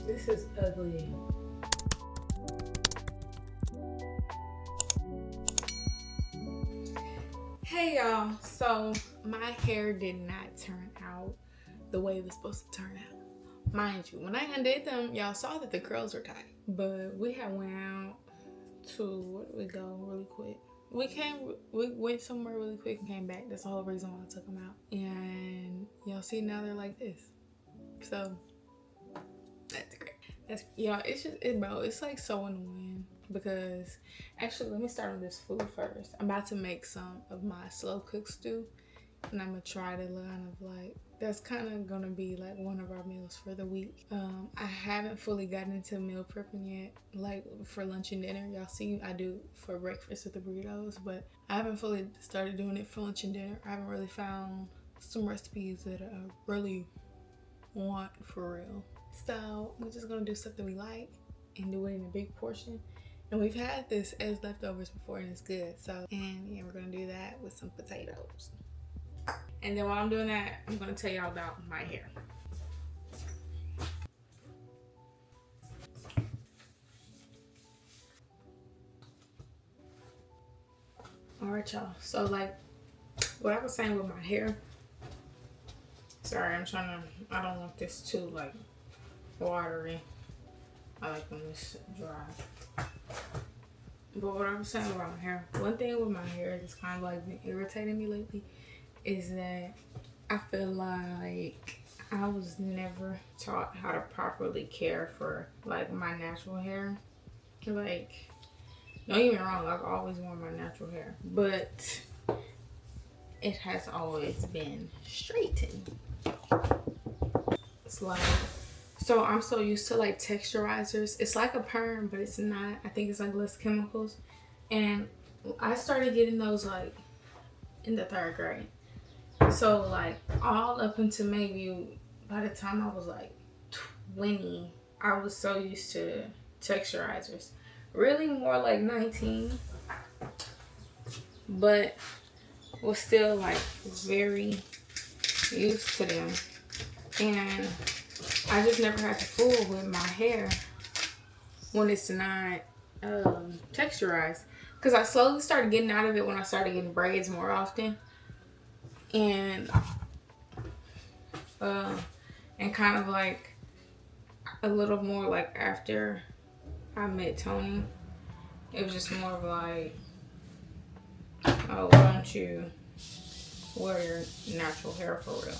This is ugly. Hey y'all, so my hair did not turn out the way it was supposed to turn out. Mind you, when I undid them, y'all saw that the curls were tight. But we had went out to, where did we go really quick? We went somewhere really quick and came back. That's the whole reason why I took them out. And y'all see now they're like this. So that's great. Y'all, it's just it's like so annoying because actually let me start with this food first. I'm about to make some of my slow cook stew and I'm gonna try to kind of like, that's kind of gonna be like one of our meals for the week. I haven't fully gotten into meal prepping yet, like for lunch and dinner. Y'all see I do for breakfast with the burritos, but I haven't fully started doing it for lunch and dinner. I haven't really found some recipes that I really want for real. So we're just gonna do something we like and do it in a big portion. And we've had this as leftovers before and it's good. So, and yeah, we're gonna do that with some potatoes. And then while I'm doing that, I'm gonna tell y'all about my hair. All right, y'all. So like what I was saying with my hair, sorry, I don't want this too like watery. I like when it's dry. But what I'm saying about my hair, one thing with my hair that's kind of like been irritating me lately is that I feel like I was never taught how to properly care for like my natural hair. Like, don't get me wrong, I've always worn my natural hair, but it has always been straightened. It's like, so I'm so used to like texturizers. It's like a perm, but it's not. I think it's like less chemicals. And I started getting those like in the 3rd grade. So like all up until maybe by the time I was like 20, I was so used to texturizers. Really more like 19, but was still like very used to them. And I just never had to fool with my hair when it's not texturized. Because I slowly started getting out of it when I started getting braids more often. And kind of like a little more like after I met Tony. It was just more of like, oh, why don't you wear your natural hair for real?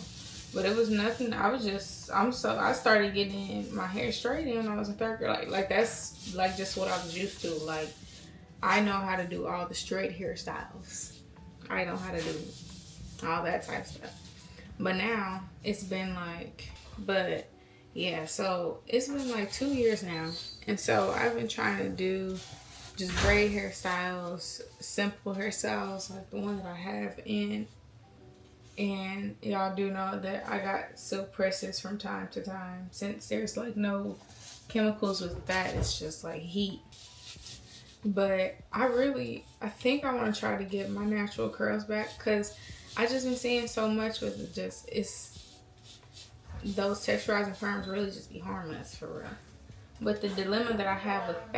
But it was nothing. I started getting my hair straightened when I was in 3rd grade. Like that's like just what I was used to. Like I know how to do all the straight hairstyles. I know how to do all that type of stuff. But now it's been like, but yeah, so it's been like 2 years now. And so I've been trying to do just braid hairstyles, simple hairstyles like the one that I have in. And y'all do know that I got silk presses from time to time. Since there's like no chemicals with that, it's just like heat. But I think I want to try to get my natural curls back because I just been seeing so much with it. Just those texturizing perms really just be harmless for real. But the dilemma that I have with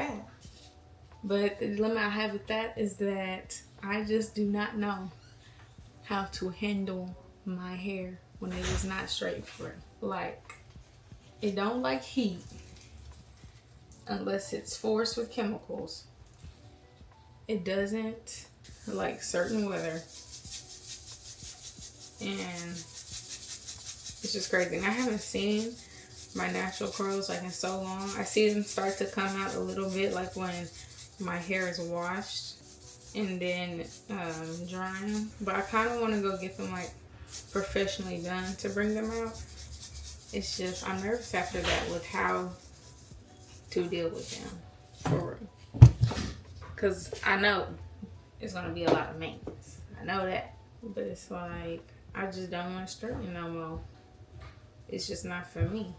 that is that I just do not know how to handle my hair when it is not straight for it. Like, it don't like heat unless it's forced with chemicals. It doesn't like certain weather. And it's just crazy. And I haven't seen my natural curls like in so long. I see them start to come out a little bit like when my hair is washed and then drying. But I kind of want to go get them like professionally done to bring them out. It's just I'm nervous after that with how to deal with them, for real. Cause I know it's gonna be a lot of maintenance. I know that, but it's like I just don't want to straighten no more. It's just not for me.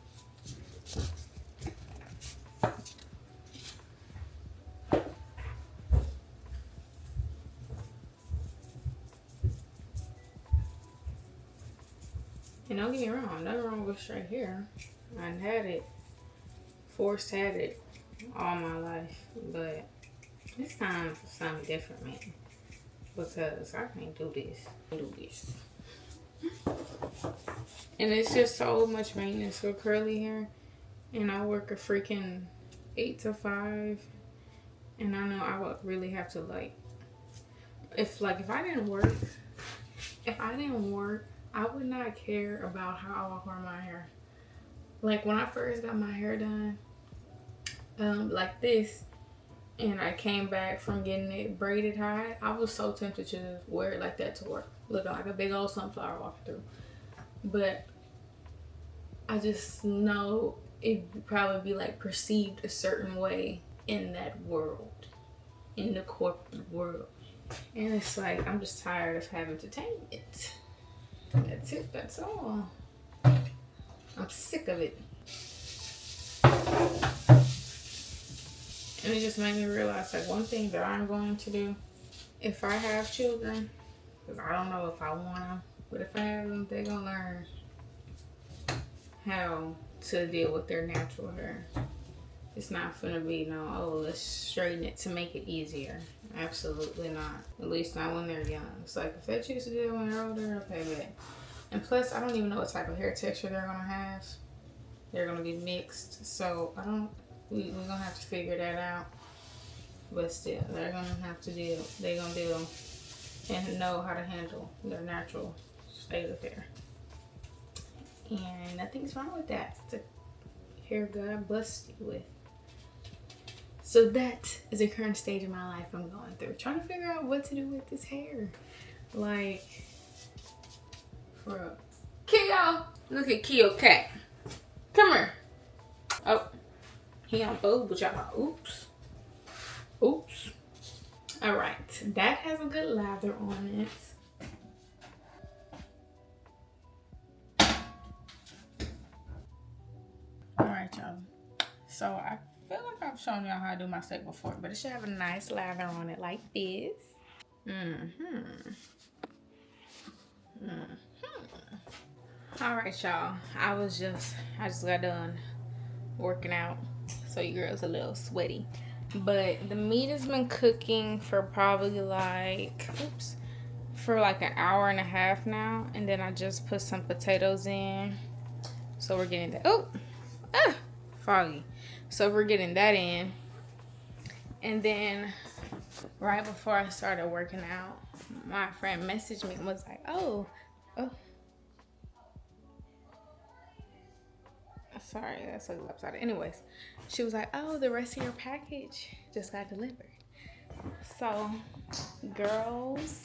And don't get me wrong, nothing wrong with straight hair. I had it, had it all my life, but it's time for something different, man. Because I can't do this. And it's just so much maintenance for curly hair. And I work a freaking 8 to 5. And I know I would really have to if I didn't work, I would not care about how I wear my hair. Like when I first got my hair done, like this, and I came back from getting it braided high, I was so tempted to wear it like that to work, looking like a big old sunflower walking through. But I just know it would probably be like perceived a certain way in that world, in the corporate world. And it's like, I'm just tired of having to tame it. That's it, that's all. I'm sick of it. And it just made me realize, like, one thing that I'm going to do, if I have children, because I don't know if I want them, but if I have them, they're going to learn how to deal with their natural hair. It's not going to be let's straighten it to make it easier. Absolutely not. At least not when they're young. It's like, if they choose to do it when they're older, okay, but. And plus, I don't even know what type of hair texture they're going to have. They're going to be mixed. So, we're going to have to figure that out. But still, they're going to have to deal. They're going to deal and know how to handle their natural state of hair. And nothing's wrong with that. It's the hair God blessed you with. So that is the current stage of my life I'm going through. Trying to figure out what to do with this hair. Like, for real. Keo! Look at Keo cat. Come here. Oh, he on food, but y'all. Oops. Oops. Alright. That has a good lather on it. Alright, y'all. So I feel like I've shown y'all how to do my steak before, but it should have a nice lather on it like this. Alright, y'all. I just got done working out, so your girl's a little sweaty. But the meat has been cooking for probably for like an hour and a half now. And then I just put some potatoes in. So we're getting that. Foggy. So we're getting that in. And then right before I started working out, my friend messaged me and was like, oh. Sorry, that's a upside down. Anyways, she was like, oh, the rest of your package just got delivered. So, girls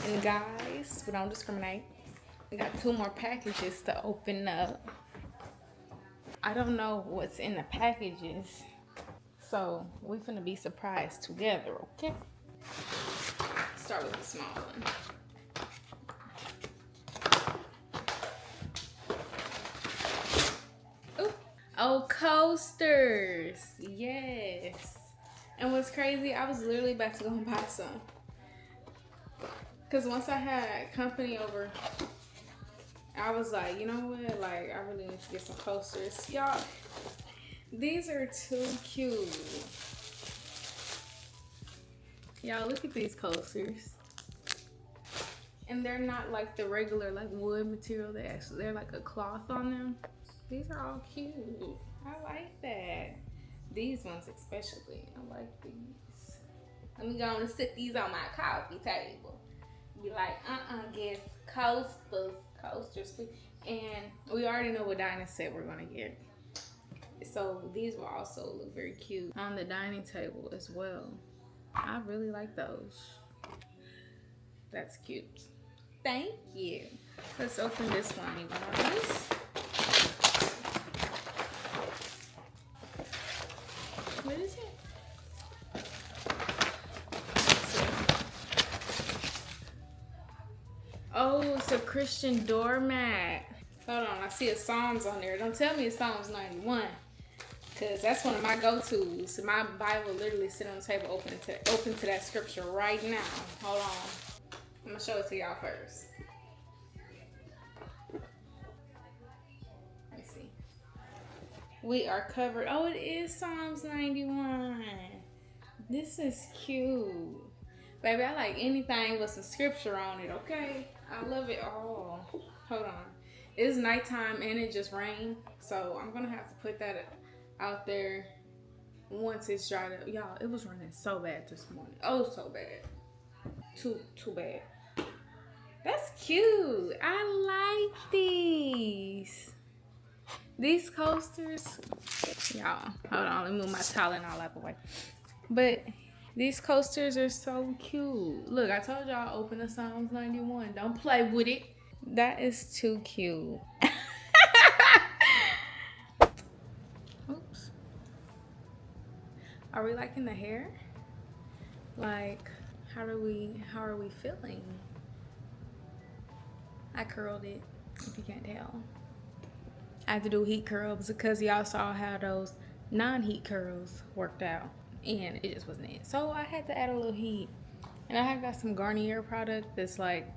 and guys, we don't discriminate. We got 2 more packages to open up. I don't know what's in the packages, so we're gonna be surprised together, okay? Start with the small one. Oh, coasters. Yes. And what's crazy, I was literally about to go and buy some. Because once I had company over, I was like, you know what? Like, I really need to get some coasters. Y'all, these are too cute. Y'all, look at these coasters. And they're not like the regular, like, wood material. They're like a cloth on them. These are all cute. I like that. These ones especially. I like these. Let me go and sit these on my coffee table. Be like, guess coasters, please. And we already know what dining set we're gonna get. So these will also look very cute on the dining table as well. I really like those. That's cute. Thank you. Let's open this one, you guys. What is it? Oh, it's a Christian doormat. Hold on, I see a Psalms on there. Don't tell me it's Psalms 91. Because that's one of my go-tos. My Bible literally sitting on the table open to that scripture right now. Hold on. I'm going to show it to y'all first. Let me see. We are covered. Oh, it is Psalms 91. This is cute. Baby, I like anything with some scripture on it, okay? I love it all. Hold on. It's nighttime and it just rained. So I'm going to have to put that out there once it's dried up. Y'all, it was raining so bad this morning. Oh, so bad. Too bad. That's cute. I like these. These coasters. Y'all, hold on. Let me move my towel and all out the way. But these coasters are so cute. Look, I told y'all open the Psalms 91. Don't play with it. That is too cute. Oops. Are we liking the hair? Like, how are we feeling? I curled it, if you can't tell. I had to do heat curls because y'all saw how those non-heat curls worked out. And it just wasn't it. So I had to add a little heat. And I have got some Garnier product that's like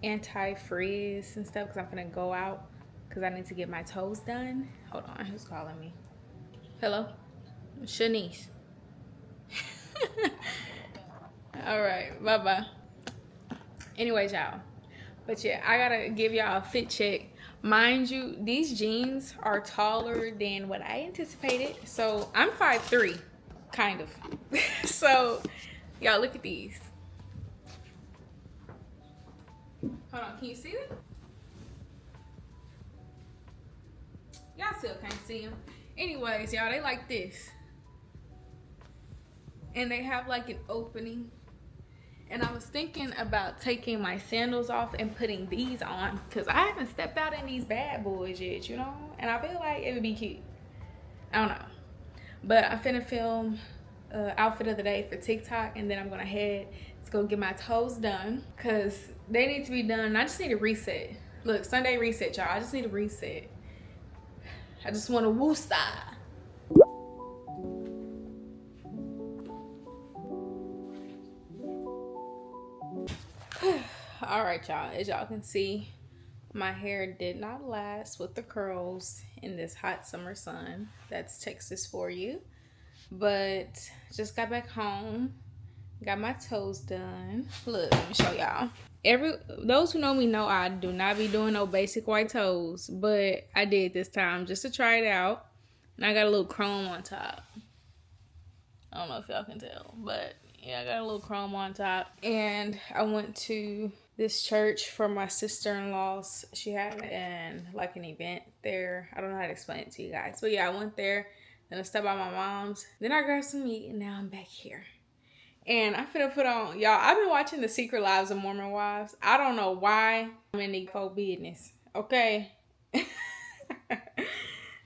anti-frizz and stuff because I'm gonna go out because I need to get my toes done. Hold on, who's calling me? Hello? Shanice. All right, bye-bye. Anyways, y'all. But yeah, I gotta give y'all a fit check. Mind you, these jeans are taller than what I anticipated. So I'm 5'3", kind of. So y'all look at these. Hold on, can you see them? Y'all still can't see them. Anyways, y'all, they like this. And they have like an opening. And I was thinking about taking my sandals off and putting these on. Because I haven't stepped out in these bad boys yet, you know? And I feel like it would be cute. I don't know. But I'm finna film outfit of the day for TikTok. And then I'm going to head to go get my toes done. Because they need to be done. I just need a reset. Look, Sunday reset, y'all. I just need a reset. I just want to woo-side. All right, y'all, as y'all can see, my hair did not last with the curls in this hot summer sun. That's Texas for you. But just got back home, got my toes done. Look, let me show y'all. Those who know me know I do not be doing no basic white toes, but I did this time just to try it out. And I got a little chrome on top. I don't know if y'all can tell, but yeah, I got a little chrome on top. And I went to this church for my sister-in-law's. She had an event there. I don't know how to explain it to you guys. But yeah, I went there. Then I stepped by my mom's. Then I grabbed some meat and now I'm back here. And I'm finna put on, y'all, I've been watching The Secret Lives of Mormon Wives. I don't know why I'm in the folk business. Okay?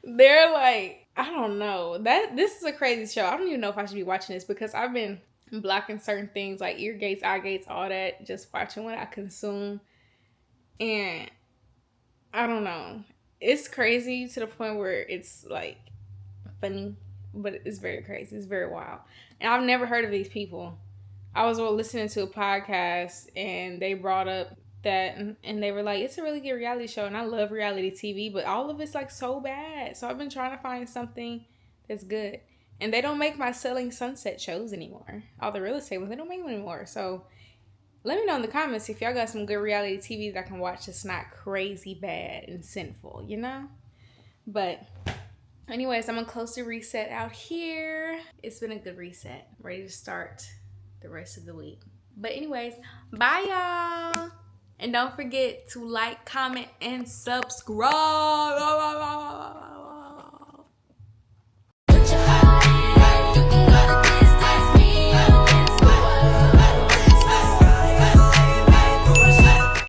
They're like, I don't know. This is a crazy show. I don't even know if I should be watching this because I've been blocking certain things like ear gates, eye gates, all that. Just watching what I consume. And I don't know. It's crazy to the point where it's like funny, but it's very crazy. It's very wild. And I've never heard of these people. I was listening to a podcast and they brought up that and they were like, it's a really good reality show and I love reality TV, but all of it's like so bad. So I've been trying to find something that's good. And they don't make my Selling Sunset shows anymore. All the real estate ones, they don't make them anymore. So let me know in the comments if y'all got some good reality TV that I can watch that's not crazy bad and sinful, you know? But anyways, I'm going to close the reset out here. It's been a good reset. I'm ready to start the rest of the week. But anyways, bye y'all. And don't forget to like, comment, and subscribe.